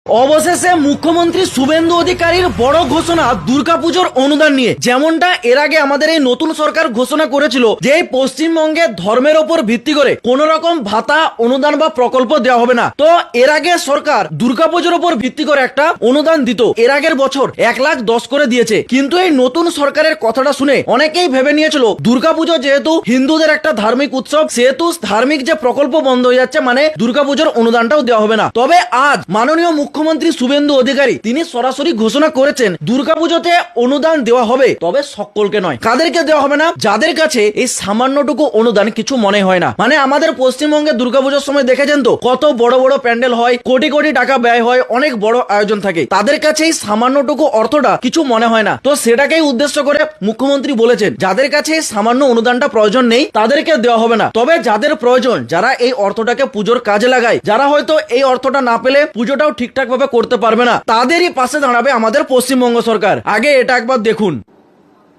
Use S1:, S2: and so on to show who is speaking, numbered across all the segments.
S1: অবশেষে মুখ্যমন্ত্রী শুভেন্দু অধিকারীর বড় ঘোষণা দুর্গাপুজোর অনুদান নিয়ে। যেমনটা এর আগে আমাদের এই নতুন সরকার ঘোষণা করেছিল যে এই পশ্চিমবঙ্গে ধর্মের ওপর ভিত্তি করে কোন রকম ভাতা অনুদান বা প্রকল্প দেওয়া হবে না। তো এর আগে সরকার দুর্গাপুজোর উপর ভিত্তি করে একটা অনুদান দিত, এর আগের বছর 1,10,000 করে দিয়েছে। কিন্তু এই নতুন সরকারের কথাটা শুনে অনেকেই ভেবে নিয়েছিল দুর্গাপুজো যেহেতু হিন্দুদের একটা ধার্মিক উৎসব, সেহেতু ধার্মিক যে প্রকল্প বন্ধ হয়ে যাচ্ছে, মানে দুর্গাপুজোর অনুদানটাও দেওয়া হবে না। তবে আজ মাননীয় মুখ্যমন্ত্রী শুভেন্দু অধিকারী তিনি সরাসরি ঘোষণা করেছেন দুর্গাপুজোতে অনুদান দেওয়া হবে, তবে সকলকে নয়। কাদেরকে দেওয়া হবে না? যাদের কাছে এই সামান্যটুকু অনুদান কিছু মনে হয় না। মানে আমাদের পশ্চিমবঙ্গে দুর্গাপুজোর সময় দেখেছেন তো কত বড় বড় প্যান্ডেল হয়, কোটি কোটি টাকা ব্যয় হয়, অনেক বড় আয়োজন থাকে। তাদের কাছে এই সামান্যটুকু অর্থটা কিছু মনে হয় না। তো সেটাকেই উদ্দেশ্য করে মুখ্যমন্ত্রী বলেছেন যাদের কাছে এই সামান্য অনুদানটা প্রয়োজন নেই তাদেরকে দেওয়া হবে না। তবে যাদের প্রয়োজন, যারা এই অর্থটাকে পুজোর কাজে লাগায়, যারা হয়তো এই অর্থটা না পেলে পুজোটাও ঠিকঠাক ভাবে করতে পারবে না, তাদেরই পাশে দাঁড়াবে আমাদের পশ্চিমবঙ্গ সরকার। আগে এটা একবার দেখুন।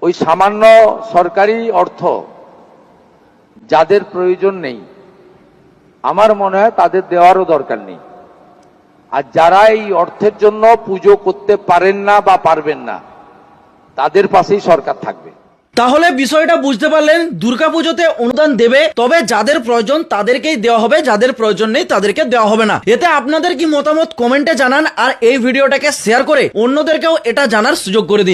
S2: ওই সামান্য সরকারি অর্থ যাদের প্রয়োজন নেই, আমার মনে হয় তাদের দেওয়ারও দরকার নেই। আর যারা এই অর্থের জন্য পুজো করতে পারেন না বা পারবেন না, তাদের পাশেই সরকার থাকবে।
S1: তাহলে বিষয়টা বুঝতে পারলেন, দুর্গাপুজোতে অনুদান দেবে, তবে যাদের প্রয়োজন তাদেরকেই দেওয়া হবে, যাদের প্রয়োজন নেই তাদেরকে দেওয়া হবে না। এতে আপনাদের কি মতামত কমেন্টে জানান, আর এই ভিডিওটাকে শেয়ার করে অন্যদেরকেও এটা জানার সুযোগ করে দিন।